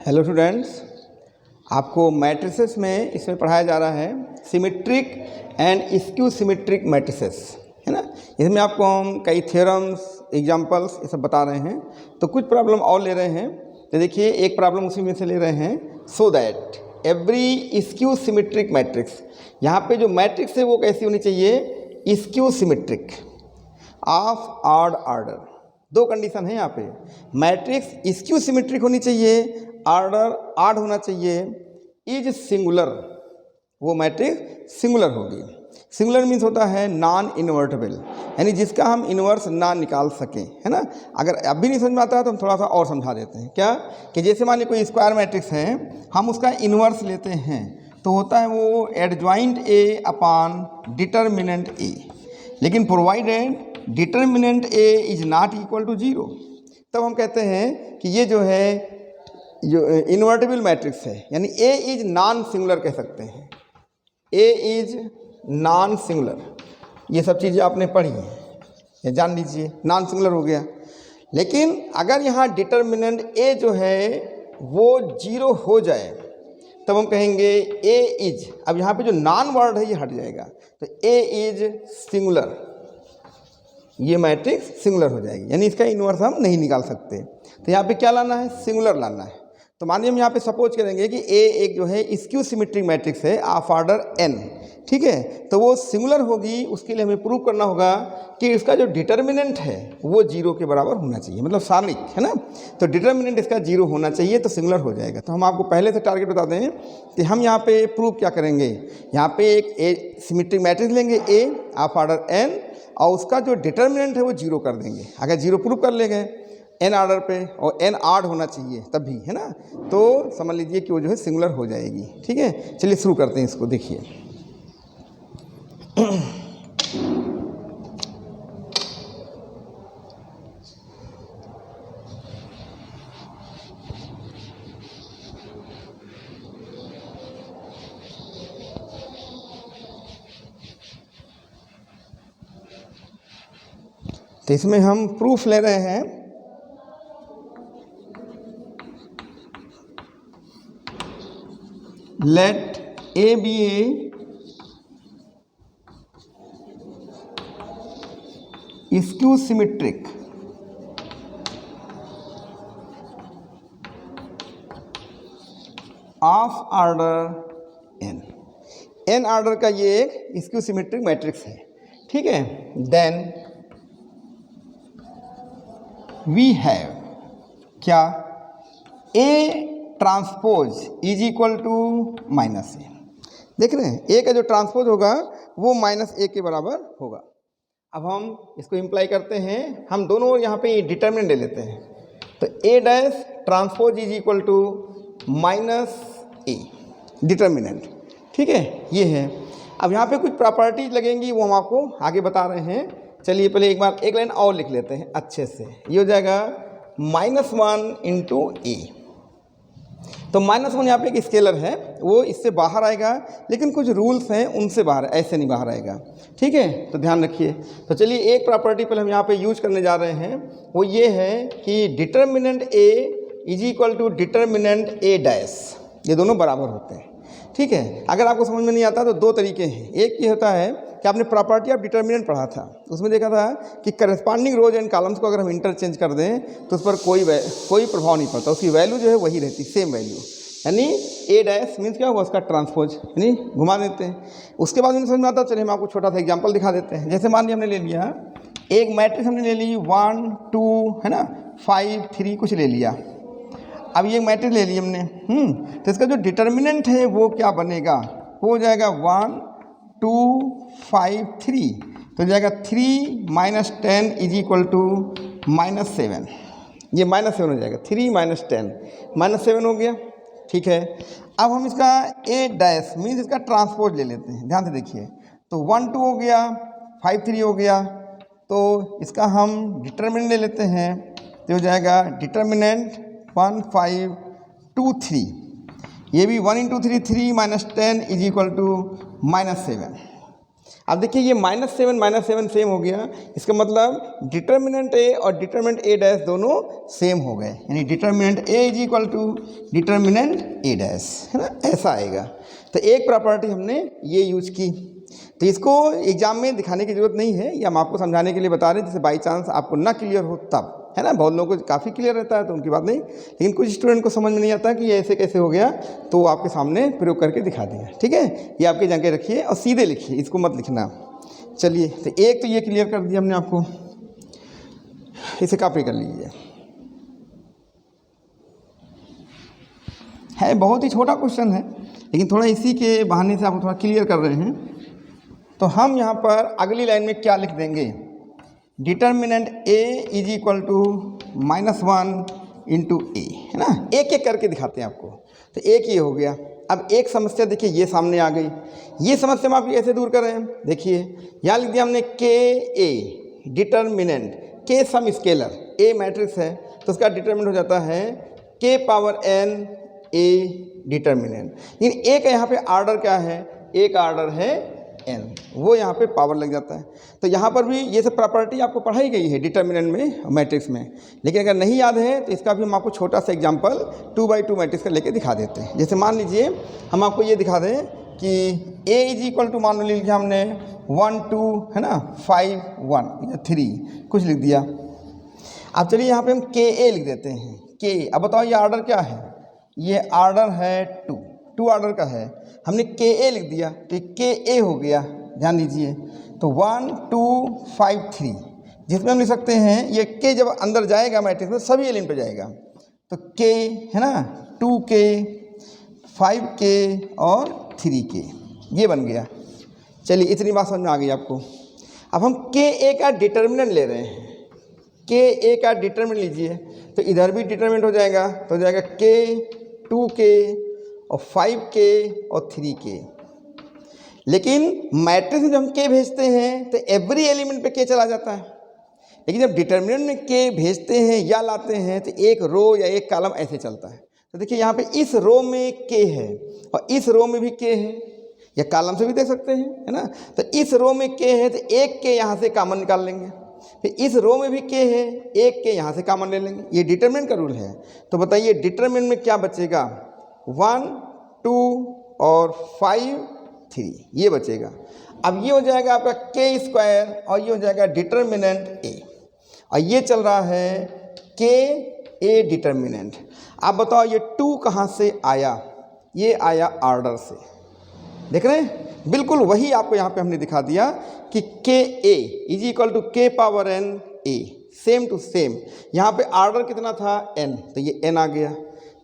Hello students, आपको matrices में इसमें पढ़ाया जा रहा है symmetric and skew symmetric matrices, है ना। इसमें आपको हम कई थ्योरम्स, एग्जांपल्स ये सब बता रहे हैं। तो कुछ प्रॉब्लम और ले रहे हैं। तो देखिए, एक प्रॉब्लम उसी में से ले रहे हैं, so that every skew symmetric matrix, यहाँ पे जो मैट्रिक्स है वो कैसी होनी चाहिए, skew symmetric of odd order. दो कंडीशन है यहाँ पे, मैट्रिक्स स्क्यू सिमेट्रिक होनी चाहिए, ऑर्डर ऑड होना चाहिए, इज सिंगुलर, वो मैट्रिक्स सिंगुलर होगी। सिंगुलर मीन्स होता है नॉन इन्वर्टेबल, यानी जिसका हम इन्वर्स ना निकाल सकें, है ना। अगर अब भी नहीं समझ में आता है तो हम थोड़ा सा और समझा देते हैं। क्या कि जैसे मान लीजिए कोई स्क्वायर मैट्रिक्स है, हम उसका इन्वर्स लेते हैं तो होता है वो adjoint A upon determinant A, लेकिन provided determinant A is not equal to 0, तब हम कहते हैं कि ये जो है जो इन्वर्टेबल मैट्रिक्स है, यानी ए इज नॉन सिंगुलर कह सकते हैं, ए इज नॉन सिंगुलर। ये सब चीज़ें आपने पढ़ी हैं, ये जान लीजिए, नॉन सिंगुलर हो गया। लेकिन अगर यहाँ डिटर्मिनेंट ए जो है वो 0 हो जाए तब हम कहेंगे ए इज, अब यहाँ पे जो नॉन वर्ड है ये हट जाएगा, तो ए इज सिंगुलर, ये मैट्रिक्स सिंगुलर हो जाएगी, यानी इसका इन्वर्स हम नहीं निकाल सकते। तो यहाँ पे क्या लाना है, सिंगुलर लाना है। तो मानिए हम यहाँ पे सपोज करेंगे कि ए एक जो है स्क्यू सिमेट्रिक मैट्रिक्स है ऑफ ऑर्डर n, ठीक है। तो वो सिंगुलर होगी, उसके लिए हमें प्रूव करना होगा कि इसका जो डिटर्मिनेंट है वो 0 के बराबर होना चाहिए, मतलब सारणिक, है ना। तो डिटर्मिनेंट इसका 0 होना चाहिए तो सिंगुलर हो जाएगा। तो हम आपको पहले से टारगेट बता दें कि हम यहाँ पे प्रूव क्या करेंगे, यहाँ पे एक ए सिमेट्रिक मैट्रिक्स लेंगे ए ऑफ ऑर्डर n, और उसका जो डिटर्मिनेंट है वो 0 कर देंगे। अगर 0 प्रूव कर लेंगे n ऑर्डर पे, और n ऑड होना चाहिए तब भी, है ना, तो समझ लीजिए कि वो जो है सिंगुलर हो जाएगी। ठीक है, चलिए शुरू करते हैं इसको। देखिए तो इसमें हम प्रूफ ले रहे हैं, let A be a skew symmetric of order n, n order का ये एक स्क्यू सिमेट्रिक मैट्रिक्स है, ठीक है। देन वी हैव क्या, A transpose is equal to minus A. देख रहे हैं, ए का जो ट्रांसपोज होगा वो माइनस ए के बराबर होगा। अब हम इसको इम्प्लाई करते हैं, हम दोनों यहाँ पे डिटर्मिनेंट ले लेते हैं, तो A dash transpose is equal to minus A determinant, ठीक है, ये है। अब यहाँ पे कुछ प्रॉपर्टीज लगेंगी, वो हम आपको आगे बता रहे हैं। चलिए पहले एक बार एक लाइन और लिख लेते हैं अच्छे से। ये हो जाएगा -1 इंटू ए। तो -1 यहाँ पे एक स्केलर है, वो इससे बाहर आएगा, लेकिन कुछ रूल्स हैं उनसे बाहर, ऐसे नहीं बाहर आएगा, ठीक है, तो ध्यान रखिए। तो चलिए एक प्रॉपर्टी पहले हम यहाँ पे यूज करने जा रहे हैं, वो ये है कि determinant A is equal to determinant A dash, ये दोनों बराबर होते हैं, ठीक है। अगर आपको समझ में नहीं आता तो दो तरीके हैं। एक ये होता है कि आपने प्रॉपर्टी ऑफ डिटर्मिनेंट पढ़ा था, उसमें देखा था कि करस्पॉन्डिंग रोज एंड कॉलम्स को अगर हम इंटरचेंज कर दें तो उस पर कोई प्रभाव नहीं पड़ता, उसकी वैल्यू जो है वही रहती, सेम वैल्यू, यानी ए डैश मीन्स क्या होगा, उसका ट्रांसपोज, यानी घुमा देते हैं। उसके बाद उन्हें समझ में आता, चलिए हम आपको छोटा सा एग्जाम्पल दिखा देते हैं। जैसे मान लिया हमने ले लिया एक मैट्रिक्स, हमने ले ली 1 2, है ना, 5 3 कुछ ले लिया। अब ये मैट्रिक्स ले ली हमने, तो इसका जो डिटर्मिनेंट है वो क्या बनेगा, वो हो जाएगा 1 2 5 3, तो जाएगा 3 - 10 इज इक्वल टू -7, ये -7 हो जाएगा, 3 - 10 -7 हो गया, ठीक है। अब हम इसका ए डैश मीन्स इसका ट्रांसपोज ले लेते हैं, ध्यान से देखिए। तो 1 2 हो गया, 5 3 हो गया, तो इसका हम डिटर्मिनेंट ले लेते हैं, तो हो जाएगा डिटर्मिनेंट 1 5 2 3, ये भी 1 × 3 3 - 10 इज इक्वल टू -7। अब देखिए ये -7 सेम हो गया, इसका मतलब डिटर्मिनेंट ए और डिटर्मिनेंट ए डैश दोनों सेम हो गए, यानी determinant A is equal to determinant A dash, है ना, ऐसा आएगा। तो एक प्रॉपर्टी हमने ये यूज की, तो इसको एग्जाम में दिखाने की ज़रूरत नहीं है, ये हम आपको समझाने के लिए बता रहे हैं, जैसे बाई चांस आपको ना क्लियर हो तब, है ना। बहुत लोगों को काफ़ी क्लियर रहता है तो उनकी बात नहीं, लेकिन कुछ स्टूडेंट को समझ में नहीं आता कि ये ऐसे कैसे हो गया, तो आपके सामने प्रयोग करके दिखा दिया। ठीक है, ये आपके जगह रखिए और सीधे लिखिए, इसको मत लिखना। चलिए, तो एक तो ये क्लियर कर दिया हमने आपको, इसे कॉपी कर लीजिए। है बहुत ही छोटा क्वेश्चन है, लेकिन थोड़ा इसी के बहाने से आप थोड़ा क्लियर कर रहे हैं। तो हम यहाँ पर अगली लाइन में क्या लिख देंगे, determinant A is equal to -1 into A, है ना। एक एक करके दिखाते हैं आपको। तो एक ये हो गया। अब एक समस्या देखिए ये सामने आ गई, ये समस्या हम आप कैसे दूर कर रहे हैं, देखिए यहाँ लिख दिया हमने के ए डिटर्मिनेंट, के सम स्केलर, ए मैट्रिक्स है तो उसका डिटर्मिनेंट हो जाता है के पावर एन ए डिटर्मिनेंट। लेकिन ए का यहाँ पे आर्डर क्या है, ए का आर्डर है एन, वो यहाँ पे पावर लग जाता है। तो यहाँ पर भी ये सब प्रॉपर्टी आपको पढ़ाई गई है डिटर्मिनेंट में, मैट्रिक्स में, लेकिन अगर नहीं याद है तो इसका भी हम आपको छोटा सा एग्जांपल 2x2 मैट्रिक्स का लेके दिखा देते हैं। जैसे मान लीजिए हम आपको ये दिखा दें कि a इज इक्वल टू, मान लीजिए हमने 1 2 है ना 5 1 या 3 कुछ लिख दिया। अब चलिए यहाँ पे हम के ए लिख देते हैं, के। अब बताओ ये आर्डर क्या है, ये आर्डर है 2 आर्डर का है, हमने के ए लिख दिया तो के ए हो गया, ध्यान दीजिए। तो 1 2 5 3, जिसमें हम लिख सकते हैं ये के जब अंदर जाएगा मैट्रिक्स में सभी एलिमेंट पे जाएगा, तो के है ना 2k 5k और 3k, ये बन गया। चलिए इतनी बात समझ में आ गई आपको। अब हम के ए का डिटर्मिनेंट ले रहे हैं, के ए का डिटर्मिनेंट लीजिए, तो इधर भी डिटर्मिनेंट हो जाएगा, तो हो जाएगा के 2k और 5k और 3k। लेकिन मैट्रिक्स में जब हम के भेजते हैं तो एवरी एलिमेंट पे के चला जाता है, लेकिन जब डिटर्मिनेंट में के भेजते हैं या लाते हैं तो एक रो या एक कॉलम ऐसे चलता है। तो देखिए यहाँ पे इस रो में के है और इस रो में भी के है, या कॉलम से भी देख सकते हैं, है ना। तो इस रो में के है तो एक के यहाँ से कॉमन निकाल लेंगे, फिर इस रो में भी के है, एक के यहाँ से कॉमन ले लेंगे, ये डिटर्मिनेंट का रूल है। तो बताइए डिटर्मिनेंट में क्या बचेगा, 1 2 और 5 3, ये बचेगा। अब ये हो जाएगा आपका के स्क्वायर और ये हो जाएगा डिटर्मिनेंट ए, और ये चल रहा है के ए डिटर्मिनेंट। आप बताओ ये 2 कहाँ से आया, ये आया आर्डर से, देख रहे हैं, बिल्कुल वही आपको यहाँ पे हमने दिखा दिया कि k A is equal to k power n A, same to same. यहाँ पे आर्डर कितना था एन, तो ये एन आ गया,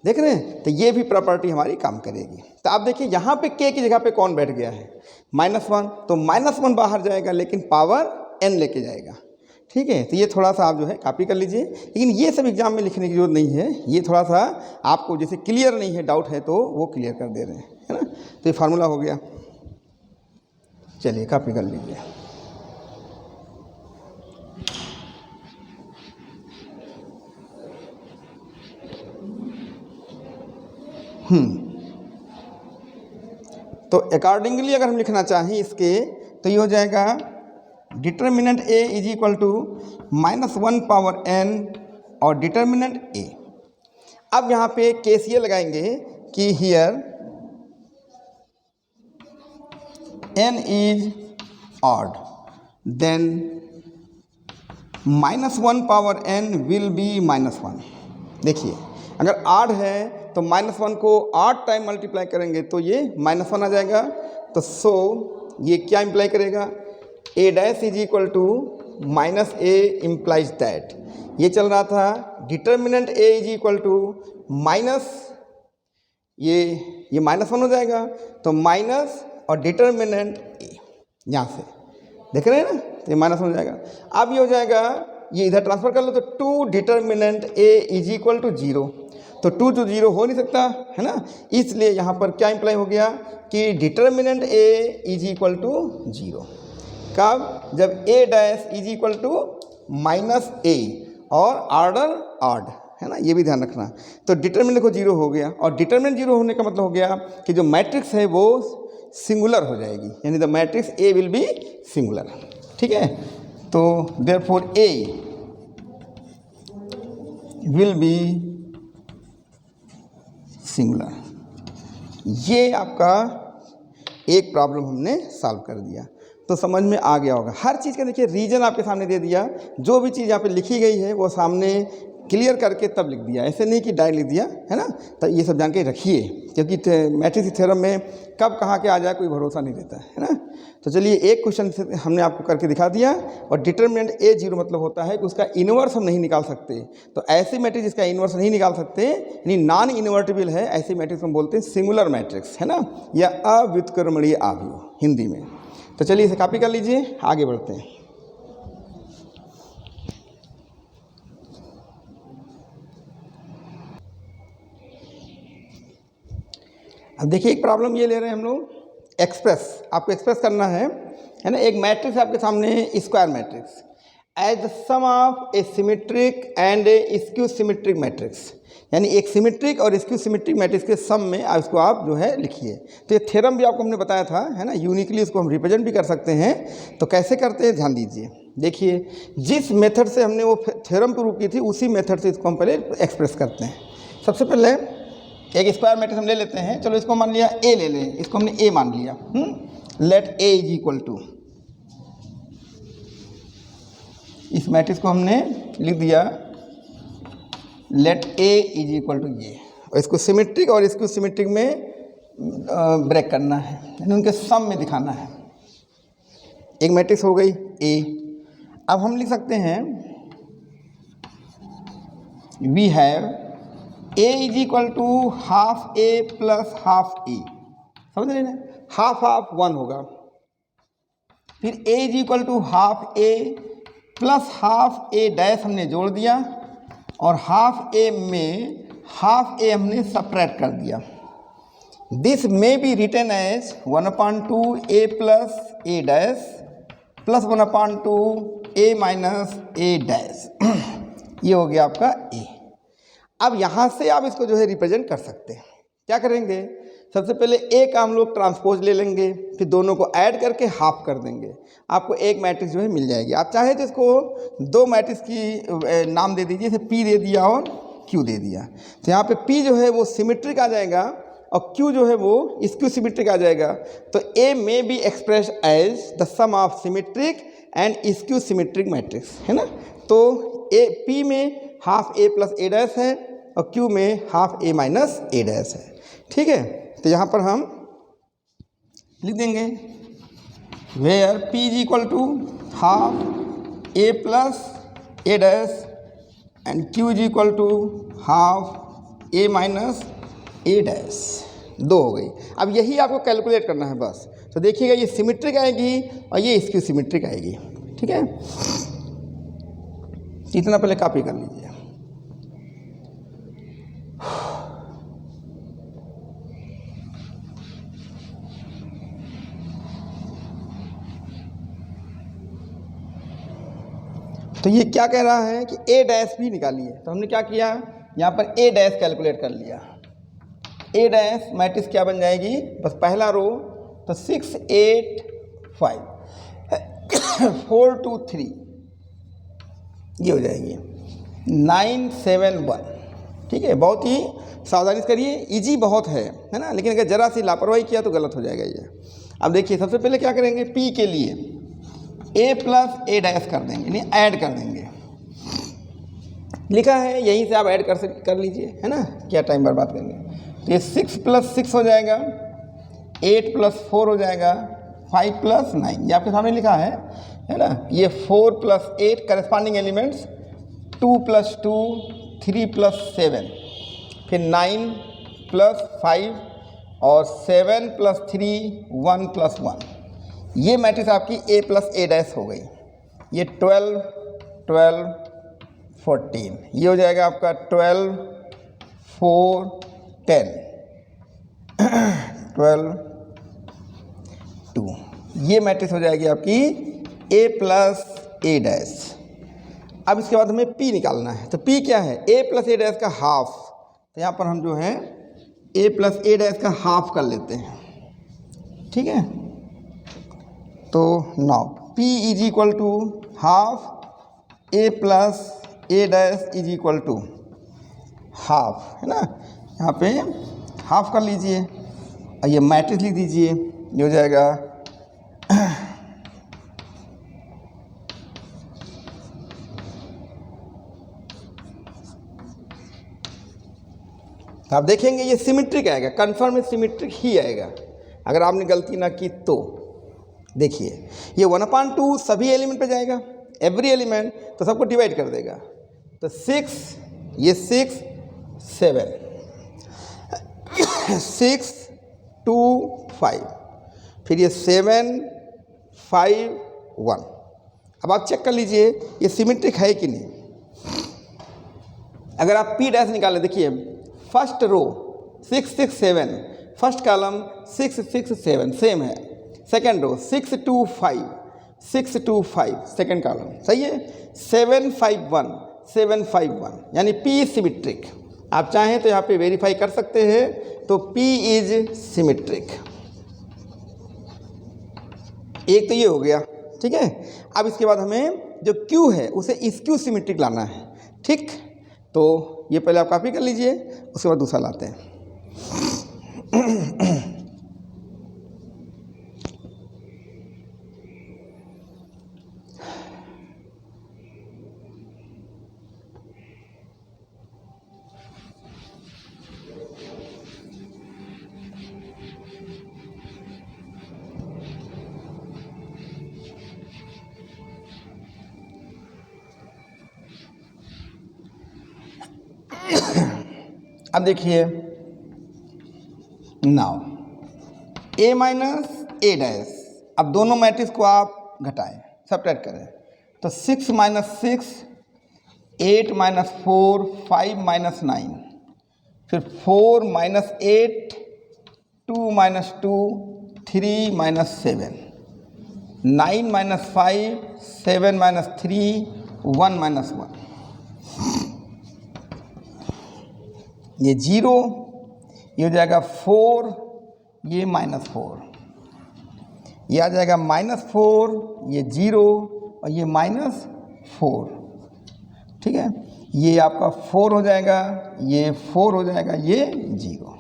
देख रहे हैं। तो ये भी प्रॉपर्टी हमारी काम करेगी। तो आप देखिए यहाँ पे के की जगह पे कौन बैठ गया है, -1, तो -1 बाहर जाएगा लेकिन पावर एन लेके जाएगा, ठीक है। तो ये थोड़ा सा आप जो है कॉपी कर लीजिए, लेकिन ये सब एग्जाम में लिखने की जरूरत नहीं है, ये थोड़ा सा आपको जैसे क्लियर नहीं है, डाउट है तो वो क्लियर कर दे रहे हैं, है ना। तो ये फार्मूला हो गया, चलिए कॉपी कर लीजिए। तो अकॉर्डिंगली अगर हम लिखना चाहें इसके, तो ये हो जाएगा determinant A is equal to -1 power n और डिटर्मिनेंट ए। अब यहाँ पे केस ये लगाएंगे कि here n is odd, then -1 power n will be -1। देखिए अगर ऑड है तो -1 को 8 टाइम मल्टीप्लाई करेंगे तो ये -1 आ जाएगा। तो सो ये क्या इम्प्लाई करेगा, a dash is equal to -a implies that, ये चल रहा था determinant a is equal to minus, ये -1 हो जाएगा, तो माइनस और डिटर्मिनेंट a, यहाँ से देख रहे हैं ना, तो ये -1 हो जाएगा। अब ये हो जाएगा, ये इधर ट्रांसफर कर लो, तो 2 determinant a is equal to 0, तो 2 to 0 हो नहीं सकता, है ना। इसलिए यहाँ पर क्या इम्प्लाई हो गया कि determinant a is equal to 0। कब, जब a dash is equal to -a और आर्डर ऑड, है ना, ये भी ध्यान रखना। तो डिटर्मिनेंट को 0 हो गया, और डिटर्मिनेंट 0 होने का मतलब हो गया कि जो मैट्रिक्स है वो सिंगुलर हो जाएगी, यानी the matrix A will be singular. ठीक है, तो therefore A will be singular. ये आपका एक प्रॉब्लम हमने सॉल्व कर दिया, तो समझ में आ गया होगा। हर चीज़ का देखिए रीजन आपके सामने दे दिया, जो भी चीज़ यहाँ पे लिखी गई है वो सामने क्लियर करके तब लिख दिया, ऐसे नहीं कि डायरेक्ट लिख दिया, है ना। तो ये सब जानकारी रखिए, क्योंकि मैट्रिक्स थ्योरम में कब कहाँ के आ जाए कोई भरोसा नहीं रहता है ना। तो चलिए एक क्वेश्चन हमने आपको करके दिखा दिया। और डिटर्मिनेंट ए जीरो मतलब होता है कि उसका इन्वर्स हम नहीं निकाल सकते। तो ऐसी मैट्रिक्स जिसका इन्वर्स नहीं निकाल सकते, यानी नॉन इन्वर्टिबल है, ऐसी मैट्रिक्स हम बोलते हैं सिंगुलर मैट्रिक्स, है ना, या अव्युत्क्रमणीय आव्यूह हिंदी में। तो चलिए इसे कॉपी कर लीजिए, आगे बढ़ते हैं। अब देखिए एक प्रॉब्लम ये ले रहे हैं हम लोग, एक्सप्रेस, आपको एक्सप्रेस करना है ना। एक मैट्रिक्स आपके सामने, square matrix, as the sum of a symmetric and a skew symmetric matrix, यानी एक सिमेट्रिक और स्क्यू सिमेट्रिक मैट्रिक्स के सम में इसको आप जो है लिखिए। तो ये थ्योरम भी आपको हमने बताया था, है ना, यूनिकली इसको हम रिप्रेजेंट भी कर सकते हैं। तो कैसे करते हैं ध्यान दीजिए। देखिए जिस मेथड से हमने वो थ्योरम प्रूव की थी, उसी मेथड से इसको हम पहले एक्सप्रेस करते हैं। सबसे पहले एक स्क्वायर मैट्रिक्स हम ले लेते हैं। चलो इसको मान लिया ए ले लें, इसको हमने ए मान लिया। Let A is equal to, इस मैट्रिक्स को हमने लिख दिया let A is equal to ये, और इसको सिमेट्रिक और इसको सिमेट्रिक में ब्रेक करना है, यानी उनके सम में दिखाना है। एक मैट्रिक्स हो गई ए। अब हम लिख सकते हैं we have A is equal to half A plus half A, समझ रहे ना, हाफ हाफ 1 होगा। फिर A is equal to half A plus half A dash हमने जोड़ दिया, और हाफ ए में हाफ ए हमने सब्ट्रैक्ट कर दिया। This may be written as 1/2 A plus A dash plus 1/2 A minus A dash. ये हो गया आपका ए। अब यहाँ से आप इसको जो है रिप्रेजेंट कर सकते हैं। क्या करेंगे, सबसे पहले ए का हम लोग ट्रांसपोज ले लेंगे, फिर दोनों को ऐड करके हाफ कर देंगे, आपको एक मैट्रिक्स जो है मिल जाएगी। आप चाहे तो इसको दो मैट्रिक्स की नाम दे दीजिए, जैसे पी दे दिया और क्यू दे दिया। तो यहाँ पे पी जो है वो सिमेट्रिक आ जाएगा और क्यू जो है वो स्क्यू सिमेट्रिक आ जाएगा। तो A may be expressed as the sum of symmetric and skew symmetric matrix, है ना। तो ए पी में half A plus A dash है और क्यू में half A minus A dash है। ठीक है, तो यहाँ पर हम लिख देंगे where P is equal to half A plus A dash and Q is equal to half A minus A dash. 2 हो गई। अब यही आपको कैलकुलेट करना है बस। तो देखिएगा ये सिमेट्रिक आएगी और ये स्क्यू सिमेट्रिक आएगी। ठीक है, इतना पहले कॉपी कर लीजिए। तो ये क्या कह रहा है कि ए डैश भी निकालिए। तो हमने क्या किया, यहाँ पर ए डैश कैलकुलेट कर लिया। ए डैश मैट्रिक्स क्या बन जाएगी, बस पहला रो तो 6 8 5 4 2 3 ये हो जाएगी 9 7 1। ठीक है, बहुत ही सावधानी से करिए, इजी बहुत है ना, लेकिन अगर ज़रा सी लापरवाही किया तो गलत हो जाएगा ये। अब देखिए सबसे पहले क्या करेंगे, पी के लिए ए प्लस ए डैश कर देंगे, यानी ऐड कर देंगे। लिखा है यहीं से आप ऐड कर लीजिए, है ना, क्या टाइम बर्बाद करेंगे। तो ये 6 + 6 हो जाएगा, 8 + 4 हो जाएगा, 5 + 9 ये आपके सामने लिखा है ना। ये 4 + 8 करस्पॉन्डिंग एलिमेंट्स, 2 + 2 3 + 7, फिर 9 + 5 और 7 + 3 1 + 1। ये मैट्रिक्स आपकी ए प्लस ए डैश हो गई। ये 12 12 14 ये हो जाएगा आपका 12 4 10 12 2 ये मैट्रिक्स हो जाएगी आपकी ए प्लस ए डैश। अब इसके बाद हमें पी निकालना है। तो पी क्या है, ए प्लस ए डैश का हाफ। तो यहाँ पर हम जो है ए प्लस ए डैश का हाफ कर लेते हैं। ठीक है। तो now P is equal to half A plus A dash is equal to half, है ना। यहाँ पे हाफ कर लीजिए और ये मैट्रिक्स लिख दीजिए, ये हो जाएगा आप देखेंगे ये सिमेट्रिक आएगा, कन्फर्म सिमेट्रिक ही आएगा अगर आपने गलती ना की तो। देखिए ये 1/2 सभी एलिमेंट पे जाएगा, एवरी एलिमेंट, तो सबको डिवाइड कर देगा। तो 6, ये 6 7 6 2 5, फिर ये 7 5 1। अब आप चेक कर लीजिए ये सिमेट्रिक है कि नहीं। अगर आप P डैश निकालें, देखिए first row 6 6 7, first column 6 6 7 same है, सेकेंड रो 6 2 5 6 2 5 सेकेंड कॉलम सही है, 7 5 1 7 5 1, यानी P सिमेट्रिक। आप चाहें तो यहाँ पे वेरीफाई कर सकते हैं, तो P इज सिमेट्रिक। एक तो ये हो गया, ठीक है। अब इसके बाद हमें जो Q है उसे इस्क्यू सिमेट्रिक लाना है, ठीक। तो ये पहले आप कॉपी कर लीजिए, उसके बाद दूसरा लाते हैं। अब देखिए now A minus A dash, अब दोनों मैट्रिक्स को आप घटाएं, सबट्रैक्ट करें। तो 6 माइनस 6 8 माइनस 4 5 माइनस 9, फिर 4 minus 8 2 minus 2 3 minus 7 9 minus 5 7 minus 3 1 minus 1। ये 0, ये हो जाएगा 4, ये माइनस 4, ये आ जाएगा -4, ये 0 और ये -4, ठीक है। ये आपका 4 हो जाएगा, ये 4 हो जाएगा, ये 0।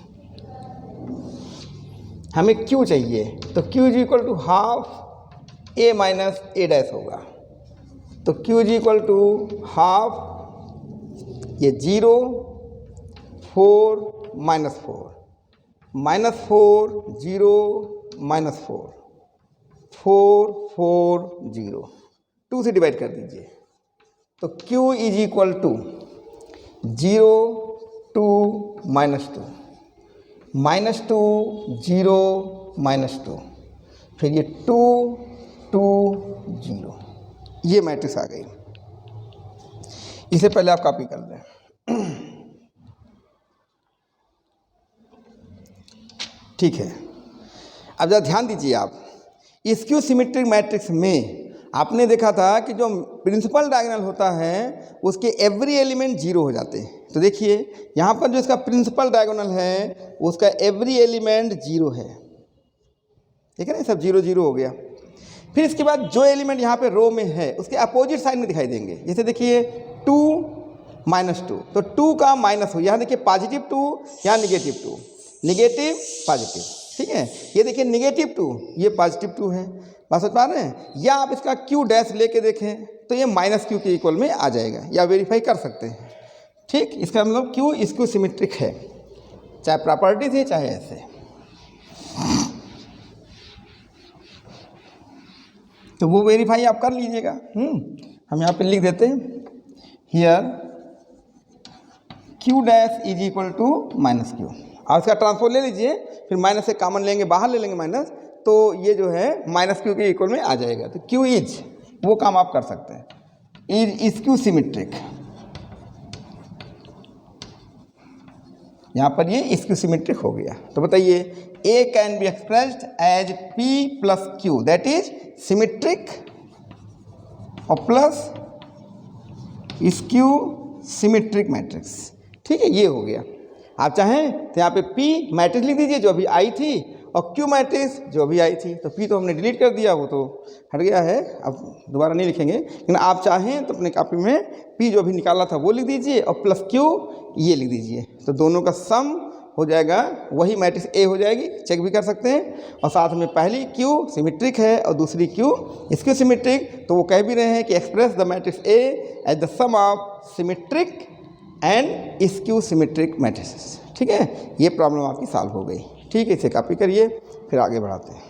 हमें Q चाहिए, तो Q is equal to half A minus A dash होगा। तो Q is equal to half, ये 0 4 -4 -4 0 -4 4 4 0, 2 से डिवाइड कर दीजिए। तो Q इज इक्वल टू 0 2 -2 -2 0 -2, फिर ये 2 2 0, ये मैट्रिक्स आ गई। इसे पहले आप कॉपी कर लें। ठीक है, अब जरा ध्यान दीजिए आप, स्क्यू सिमेट्रिक मैट्रिक्स में आपने देखा था कि जो प्रिंसिपल डायगोनल होता है उसके एवरी एलिमेंट 0 हो जाते हैं। तो देखिए यहाँ पर जो इसका प्रिंसिपल डायगोनल है उसका एवरी एलिमेंट 0 है, ठीक है ना, सब 0 0 हो गया। फिर इसके बाद जो एलिमेंट यहाँ पे रो में है उसके अपोजिट साइड में दिखाई देंगे। जैसे देखिए 2 -2, तो 2 का माइनस हो, यहाँ देखिए पॉजिटिव 2, यहाँ निगेटिव 2, निगेटिव पॉजिटिव, ठीक है। ये देखिए निगेटिव 2, ये पॉजिटिव 2 है, बात समझ पा रहे हैं। या आप इसका Q डैश लेके देखें तो ये -Q के इक्वल में आ जाएगा, या वेरीफाई कर सकते हैं, ठीक। इसका मतलब Q इसको सिमेट्रिक है, चाहे प्रॉपर्टी से चाहे ऐसे। तो वो वेरीफाई आप कर लीजिएगा। हम यहाँ पे लिख देते हैं, here Q dash is equal to -Q। और इसका ट्रांसपोज ले लीजिए, फिर माइनस से कॉमन लेंगे, बाहर ले लेंगे माइनस, तो ये जो है -Q के इक्वल में आ जाएगा। तो Q इज, वो काम आप कर सकते हैं, इज Q सिमेट्रिक। यहाँ पर ये इसक्यू सिमेट्रिक हो गया। तो बताइए A can be expressed as P plus Q, that is symmetric और प्लस स्क्यू सिमेट्रिक मैट्रिक्स, ठीक है। ये हो गया। आप चाहें तो यहाँ पे P मैट्रिक्स लिख दीजिए जो अभी आई थी, और क्यू मैट्रिक्स जो अभी आई थी, तो पी तो हमने डिलीट कर दिया, वो तो हट गया है, अब दोबारा नहीं लिखेंगे। लेकिन आप चाहें तो अपने कॉपी में पी जो अभी निकाला था वो लिख दीजिए और प्लस क्यू ये लिख दीजिए, तो दोनों का सम हो जाएगा, वही मैट्रिक्स ए हो जाएगी, चेक भी कर सकते हैं। और साथ में पहली क्यू सिमेट्रिक है और दूसरी क्यू स्क्यू सिमेट्रिक, तो वो कह भी रहे हैं कि express the matrix A as the sum of symmetric and skew symmetric matrices. ठीक है, ये प्रॉब्लम आपकी सॉल्व हो गई। ठीक है, इसे कॉपी करिए, फिर आगे बढ़ाते हैं।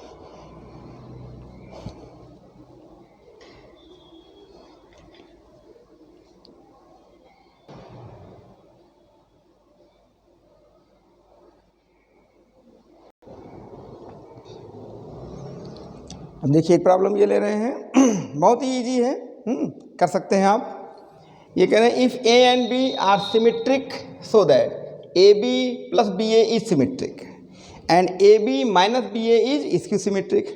अब देखिए एक प्रॉब्लम ये ले रहे हैं, बहुत ही इजी है, कर सकते हैं आप। ये कह रहे हैं if A and B are symmetric so that A B plus B A is symmetric and A B minus B A is skew symmetric.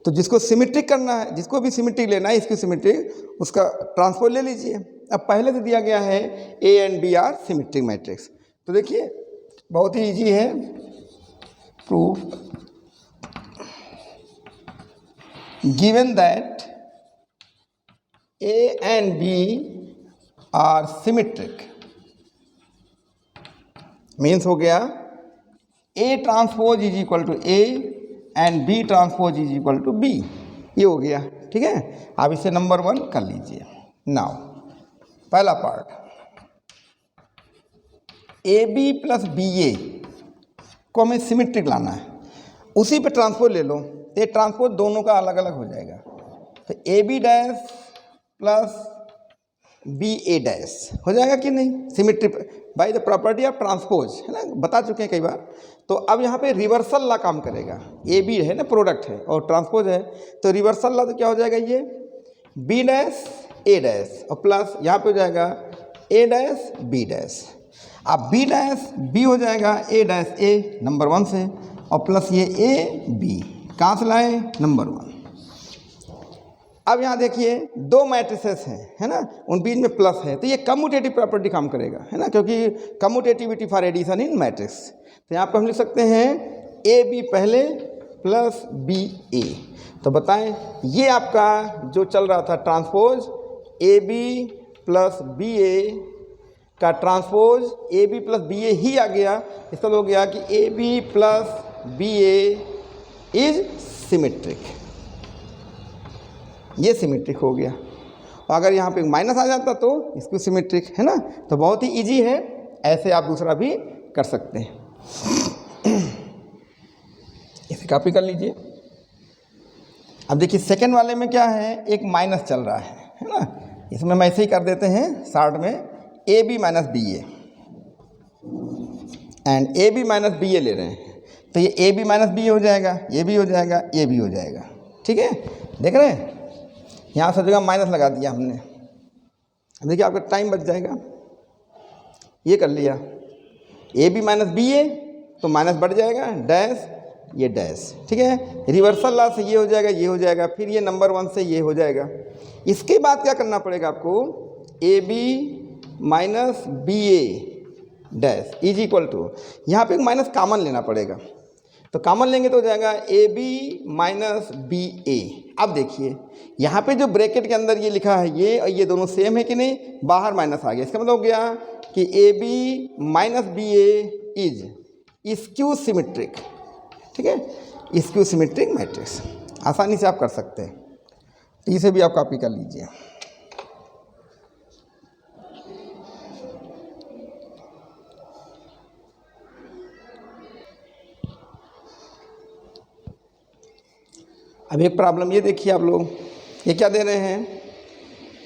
तो जिसको सिमेट्रिक करना है, जिसको भी सिमेट्रिक लेना है स्क्यू सिमेट्रिक, उसका ट्रांसपोज ले लीजिए। अब पहले से दिया गया है A and B are symmetric matrix, तो देखिए बहुत ही इजी है। Proof given that A and B are symmetric means हो गया A transpose is equal to A and B transpose is equal to B, ये हो गया। ठीक है, आप इसे नंबर 1 कर लीजिए। नाउ पहला पार्ट, AB प्लस BA को हमें सिमेट्रिक लाना है, उसी पे ट्रांसपोज ले लो, ये ट्रांसपोज दोनों का अलग अलग हो जाएगा। तो A B dash plus B A dash हो जाएगा कि नहीं, symmetry by the property of transpose, है ना, बता चुके हैं कई बार। तो अब यहाँ पे रिवर्सल लॉ काम करेगा, ए बी है ना प्रोडक्ट है और ट्रांसपोज है, तो रिवर्सल लॉ तो क्या हो जाएगा, ये बी डैश ए डैश और प्लस यहाँ पे हो जाएगा ए डैश बी डैश। अब बी डैश बी हो जाएगा ए डैश ए नंबर 1 से, और प्लस ये ए बी कहाँ से लाए, नंबर 1। अब यहाँ देखिए दो मैट्रिसेस हैं, है ना, उन बीच में प्लस है, तो ये कम्यूटेटिव प्रॉपर्टी काम करेगा, है ना, क्योंकि commutativity for addition in matrix. तो यहाँ पर हम लिख सकते हैं ए बी पहले प्लस बी ए। तो बताएं ये आपका जो चल रहा था transpose A B plus B A का transpose A B plus B A ही आ गया, इसका हो गया कि A B plus B A is symmetric, ये सिमेट्रिक हो गया। और अगर यहाँ पे माइनस आ जाता तो इसको सिमेट्रिक, है ना। तो बहुत ही इजी है, ऐसे आप दूसरा भी कर सकते हैं। इसे कॉपी कर लीजिए। अब देखिए सेकंड वाले में क्या है, एक माइनस चल रहा है ना, इसमें हम ऐसे ही कर देते हैं शॉर्ट में, A B minus B A and A B minus B A ले रहे हैं, तो ये ए बी माइनस बी हो जाएगा, ये भी हो जाएगा, ये भी हो जाएगा। ठीक है, देख रहे हैं, यहाँ सब जगह माइनस लगा दिया हमने। देखिए आपका टाइम बच जाएगा, ये कर लिया, ए बी माइनस बी ए तो माइनस बढ़ जाएगा, डैश ये डैश। ठीक है, रिवर्सल लॉ से ये हो जाएगा, ये हो जाएगा, फिर ये नंबर 1 से ये हो जाएगा। इसके बाद क्या करना पड़ेगा आपको, A B minus B A dash is equal to, यहाँ पे एक माइनस कॉमन लेना पड़ेगा, तो कॉमन लेंगे तो हो जाएगा ए बी माइनस बी ए। अब देखिए यहाँ पे जो ब्रैकेट के अंदर ये लिखा है ये और ये दोनों सेम है कि नहीं, बाहर माइनस आ गया, इसका मतलब हो गया कि A B minus B A is skew symmetric. ठीक है, स्क्यू सिमेट्रिक मैट्रिक्स आसानी से आप कर सकते हैं, तो इसे भी आप कॉपी कर लीजिए। अब एक प्रॉब्लम ये देखिए आप लोग, ये क्या दे रहे हैं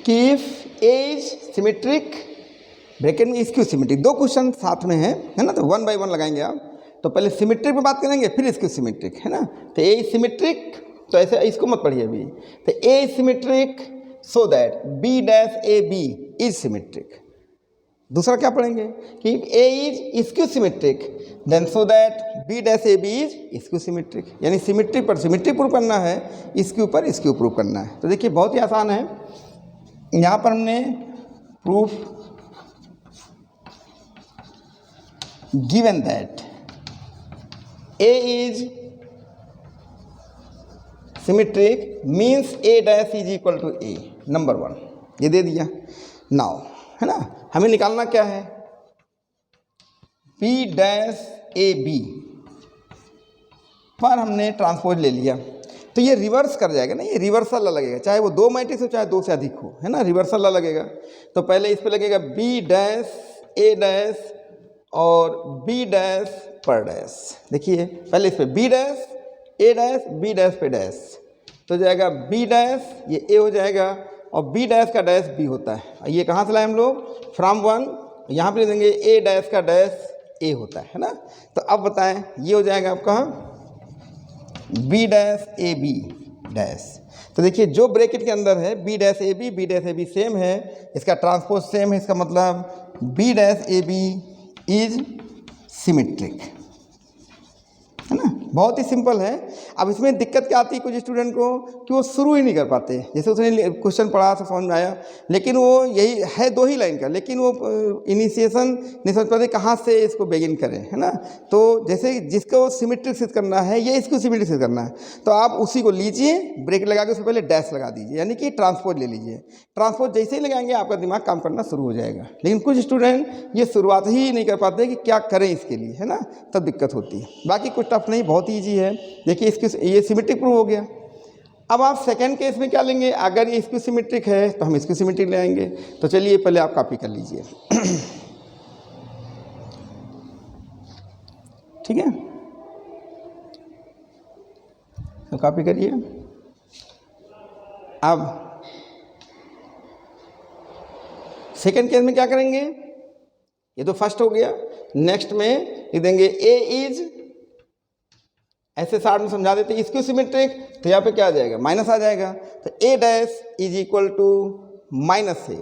कि if A is symmetric bracket में स्क्यू सिमेट्रिक, दो क्वेश्चन साथ में है ना, तो 1 बाय 1 लगाएंगे आप। तो पहले सिमेट्रिक पे बात करेंगे, फिर स्क्यू सिमेट्रिक, है ना। तो ए इज सिमेट्रिक, तो ऐसे इसको मत पढ़िए अभी। तो A is symmetric so that B dash A B is symmetric. दूसरा क्या पढ़ेंगे कि A is skew symmetric then so that B dash A B is skew symmetric, यानी सिमेट्री पर सिमेट्री प्रूव करना है, स्क्यू पर स्क्यू प्रूव करना है। तो देखिए बहुत ही आसान है, यहाँ पर हमने proof given that A is symmetric means A dash is equal to A, number 1 ये दे दिया। नाउ है ना, हमें निकालना क्या है, बी डैश ए बी पर हमने ट्रांसपोज ले लिया तो ये रिवर्स कर जाएगा ना, ये रिवर्सल लगेगा, चाहे वो 2 मैट्रिक्स हो चाहे 2 से अधिक हो, है ना, रिवर्सल लगेगा। तो पहले इस पे लगेगा बी डैश ए डैश और बी डैश पर डैश। देखिए पहले इस पे B dash A dash B dash पे डैश, तो जाएगा बी डैश, ये ए हो जाएगा और बी डैश का डैश बी होता है। ये कहाँ से लाए हम लोग, फ्रॉम 1, यहाँ पे देंगे ए डैश का डैश ए होता है ना। तो अब बताएं, ये हो जाएगा आपका B dash A B dash. तो देखिए जो ब्रैकेट के अंदर है B dash A B same है, इसका ट्रांसपोज सेम है, इसका मतलब B dash A B is symmetric, है ना, बहुत ही सिंपल है। अब इसमें दिक्कत क्या आती है कुछ स्टूडेंट को कि वो शुरू ही नहीं कर पाते, जैसे उसने क्वेश्चन पढ़ा तो समझ में आया, लेकिन वो यही है 2 ही लाइन का, लेकिन वो इनिशिएशन नहीं समझ पाते कहाँ से इसको बिगिन करें, है ना। तो जैसे जिसको सिमेट्रिक सिद्ध करना है या इसको सिमेट्रिक सिद्ध करना है, तो आप उसी को लीजिए, ब्रेक लगा के उससे पहले डैश लगा दीजिए, यानी कि ट्रांसपोज ले लीजिए। ट्रांसपोज जैसे ही लगाएंगे आपका दिमाग काम करना शुरू हो जाएगा। लेकिन कुछ स्टूडेंट ये शुरुआत ही नहीं कर पाते कि क्या करें इसके लिए, है ना, तब दिक्कत होती है। बाकी कुछ टफ नहीं, बहुत ईजी है। देखिए इसकी ये सिमेट्रिक प्रूव हो गया। अब आप सेकंड केस में क्या लेंगे, अगर ये इसकी सिमेट्रिक है तो हम इसकी सिमेट्रिक ले आएंगे। तो चलिए पहले आप कॉपी कर लीजिए ठीक है, तो कॉपी करिए। अब सेकंड केस में क्या करेंगे, ये तो फर्स्ट हो गया। नेक्स्ट में लिख देंगे ए इज, ऐसे शार्ट में समझा देते हैं, इसकी सिमेट्रिक, तो यहाँ पे क्या आ जाएगा, माइनस आ जाएगा। तो A dash is equal to minus A,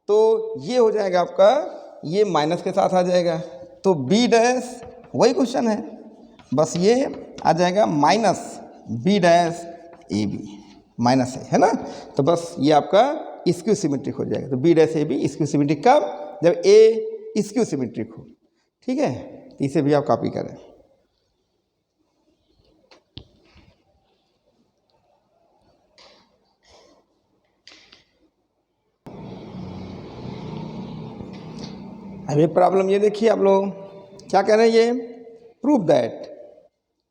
तो ये हो जाएगा आपका, ये माइनस के साथ आ जाएगा। तो बी डैश वही क्वेश्चन है, बस ये आ जाएगा minus B dash A B minus A, है ना। तो बस ये आपका इसक्यू सिमेट्रिक हो जाएगा। तो B dash A B is skew symmetric कब, जब ए इसक्यू सिमेट्रिक हो, ठीक है। तो इसे भी आप कॉपी करें। अब ये प्रॉब्लम ये देखिए, आप लोग क्या कह रहे हैं, ये prove that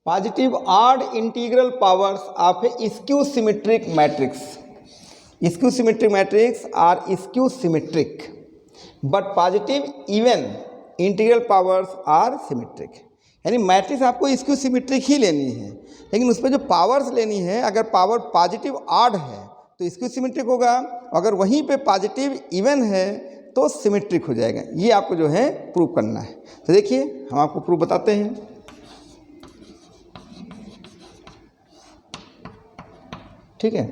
positive odd integral powers of a skew symmetric matrix, skew symmetric matrix are skew symmetric but positive even integral powers are symmetric. यानी मैट्रिक्स आपको स्क्यू सिमेट्रिक ही लेनी है, लेकिन उस पर जो पावर्स लेनी है, अगर पावर पॉजिटिव ऑड है तो स्क्यू सिमेट्रिक होगा, अगर वहीं पे पॉजिटिव इवन है तो सिमेट्रिक हो जाएगा। ये आपको जो है प्रूव करना है। तो देखिए हम आपको प्रूफ बताते हैं। ठीक है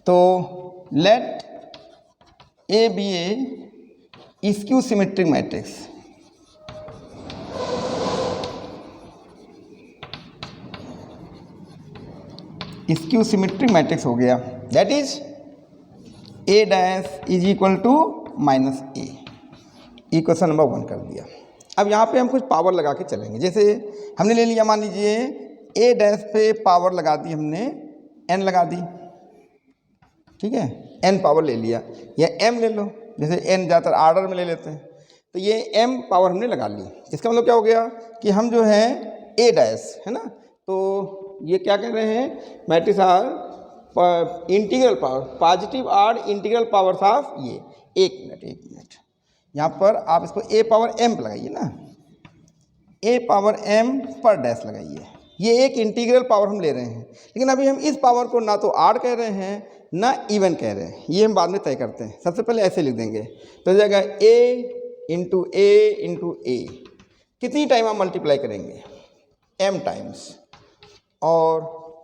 तो let A be a skew symmetric matrix, skew symmetric matrix हो गया, that is A dash is equal to minus A. Equation number 1 कर दिया। अब यहाँ पे हम कुछ पावर लगा के चलेंगे। जैसे हमने ले लिया, मान लीजिए ए डैश पे पावर लगा दी हमने, एन लगा दी, ठीक है, एन पावर ले लिया, या एम ले लो, जैसे एन ज़्यादातर आर्डर में ले लेते हैं। तो ये एम पावर हमने लगा ली। इसका मतलब क्या हो गया कि हम जो है ए डैश, है ना, तो ये क्या कह रहे हैं, matrix are integral power, positive odd integral powers of ये, एक मिनट यहाँ पर आप इसको ए पावर एम लगाइए ना, ए पावर एम पर डैश लगाइए। ये एक इंटीग्रल पावर हम ले रहे हैं, लेकिन अभी हम इस पावर को ना तो ऑड कह रहे हैं ना इवन कह रहे हैं, ये हम बाद में तय करते हैं। सबसे पहले ऐसे लिख देंगे, तो हो जाएगा ए इंटू ए, कितनी टाइम आप मल्टीप्लाई करेंगे, एम टाइम्स, और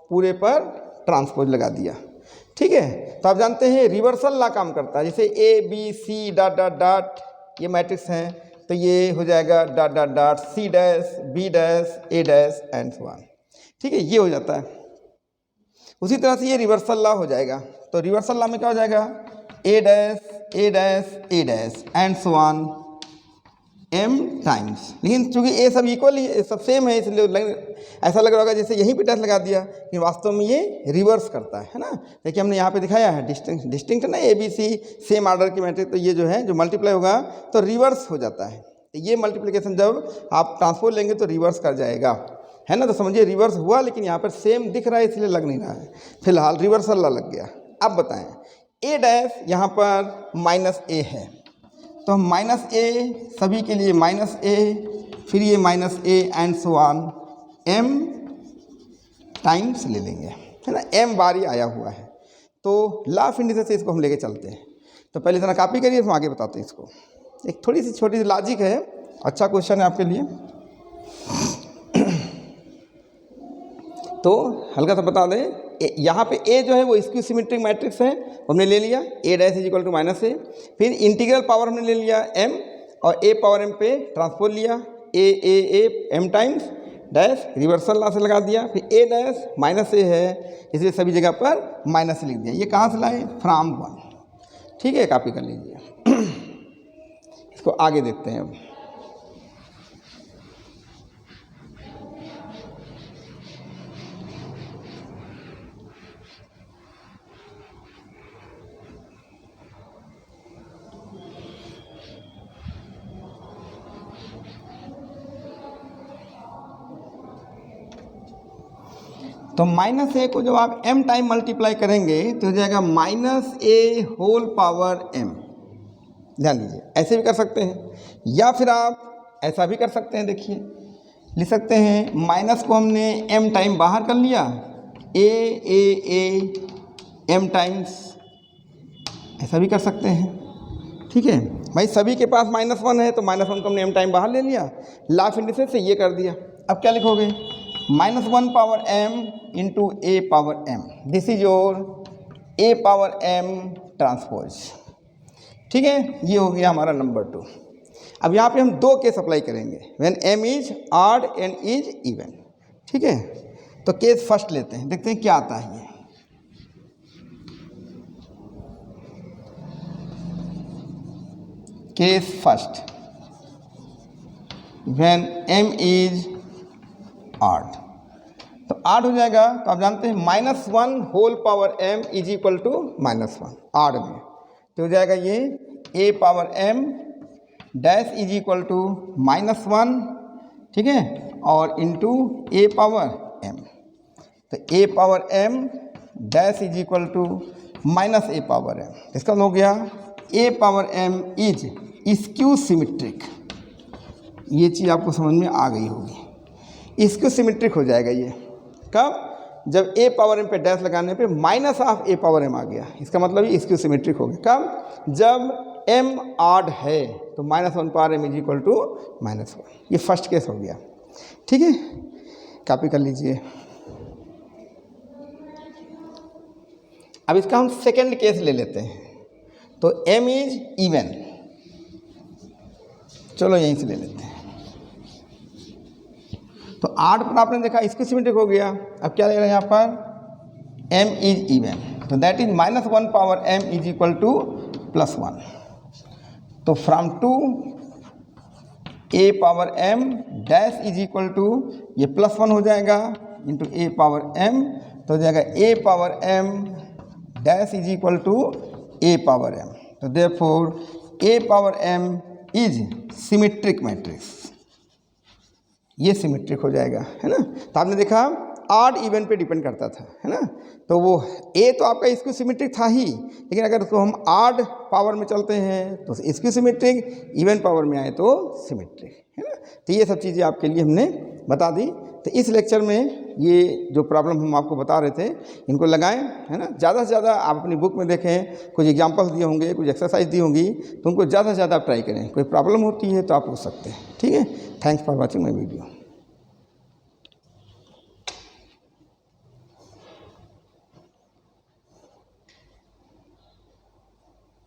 पूरे पर ट्रांसपोज लगा दिया। ठीक है, तो आप जानते हैं रिवर्सल लॉ काम करता है। जैसे A B C dot dot dot ये मैट्रिक्स हैं, तो ये हो जाएगा dot dot dot C dash B dash A dash and so on. ठीक है, ये हो जाता है। उसी तरह से ये रिवर्सल लॉ हो जाएगा। तो रिवर्सल लॉ में क्या हो जाएगा, A dash A dash A dash and so on m times, लेकिन चूंकि ए सब इक्वल ही सब सेम है इसलिए ऐसा लग रहा होगा जैसे यहीं पे डैश लगा दिया, कि वास्तव में ये रिवर्स करता है ना। देखिए हमने यहाँ पे दिखाया है डिस्टिंक्ट ना, A B C same order की मैट्रिक्स, तो ये जो है जो मल्टीप्लाई होगा तो रिवर्स हो जाता है। तो ये मल्टीप्लिकेशन जब आप ट्रांसपोज लेंगे तो रिवर्स कर जाएगा, है ना। तो समझिए रिवर्स हुआ, लेकिन यहाँ पर सेम दिख रहा है इसलिए लग नहीं रहा है, फिलहाल रिवर्सल लग गया। अब बताएं ए डैश यहाँ पर माइनस ए है, तो हम माइनस ए सभी के लिए माइनस ए, फिर ये minus A and so on m times ले लेंगे, है ना। m बार ही आया हुआ है, तो ला ऑफ इंडिसेस से इसको हम लेके चलते हैं। तो पहले जरा कॉपी करिए, हम आगे बताते हैं इसको। एक थोड़ी सी छोटी सी लॉजिक है, अच्छा क्वेश्चन है आपके लिए, तो हल्का सा बता दें। यहाँ पे a जो है वो स्क्यू सिमेट्रिक मैट्रिक्स है, हमने ले लिया a dash is equal to minus A, फिर इंटीग्रल पावर हमने ले लिया m और a पावर m पे ट्रांसपोज लिया a m times dash, reversal law से लगा दिया, फिर a डैश माइनस ए है इसलिए सभी जगह पर माइनस लिख दिया। ये कहाँ से लाए? फ्रॉम 1, ठीक है, कॉपी कर लीजिए। इसको आगे देखते हैं अब। तो माइनस ए को जब आप m टाइम मल्टीप्लाई करेंगे तो हो जाएगा माइनस ए होल पावर m। ध्यान दीजिए, ऐसे भी कर सकते हैं या फिर आप ऐसा भी कर सकते हैं। देखिए लिख सकते हैं माइनस को हमने m टाइम बाहर कर लिया, ए m टाइम्स, ऐसा भी कर सकते हैं, ठीक है भाई। सभी के पास -1 है तो -1 को हमने m टाइम बाहर ले लिया, ला ऑफ इंडिसेस से ये कर दिया। अब क्या लिखोगे? -1 power m into A power m, this is your a power m transpose, ठीक है। ये हो गया हमारा नंबर 2। अब यहाँ पे हम 2 केस अप्लाई करेंगे, when m is odd and is even, ठीक है। तो केस फर्स्ट लेते हैं, देखते हैं क्या आता है ये। Case first, when m is odd, तो 8 हो जाएगा। तो आप जानते हैं -1 whole power m is equal to -1 odd में, तो हो जाएगा ये a power m dash is equal to -1, ठीक है, और इंटू a पावर m। तो a power m dash is equal to -a power m, इसका हो गया a power m is skew symmetric. ये चीज़ आपको समझ में आ गई होगी, स्क्यू सिमेट्रिक हो जाएगा ये कब? जब a पावर m पे डैश लगाने पे minus of a power m आ गया, इसका मतलब ये स्क्यू सिमेट्रिक हो गया। कब? जब m ऑड है तो -1 power m is equal to -1। ये फर्स्ट केस हो गया, ठीक है, कॉपी कर लीजिए। अब इसका हम सेकेंड केस ले लेते हैं, तो m इज इवन, चलो यहीं से ले लेते हैं। तो 8 पर आपने देखा स्क्यू सिमेट्रिक हो गया। अब क्या ले रहे हैं यहाँ पर? m इज इवन, तो that is -1 power m is equal to +1। तो from 2 a power m dash is equal to ये +1 हो जाएगा इंटू a पावर m, तो हो जाएगा a power m dash is equal to a power m। तो therefore a power m is symmetric matrix, ये symmetric हो जाएगा, है ना। तो आपने देखा ऑड इवन पे डिपेंड करता था, है ना। तो वो a तो आपका स्क्यू सिमेट्रिक था ही, लेकिन अगर उसको हम ऑड पावर में चलते हैं तो स्क्यू सिमेट्रिक, इवन पावर में आए तो सिमेट्रिक, है ना। तो ये सब चीज़ें आपके लिए हमने बता दी। तो इस लेक्चर में ये जो प्रॉब्लम हम आपको बता रहे थे इनको लगाएं, है ना। ज़्यादा से ज़्यादा आप अपनी बुक में देखें, कुछ एग्जांपल्स दिए होंगे, कुछ एक्सरसाइज दी होंगी, तो उनको ज़्यादा से ज़्यादा आप ट्राई करें। कोई प्रॉब्लम होती है तो आप पूछ सकते हैं, ठीक है। Thanks for watching my video.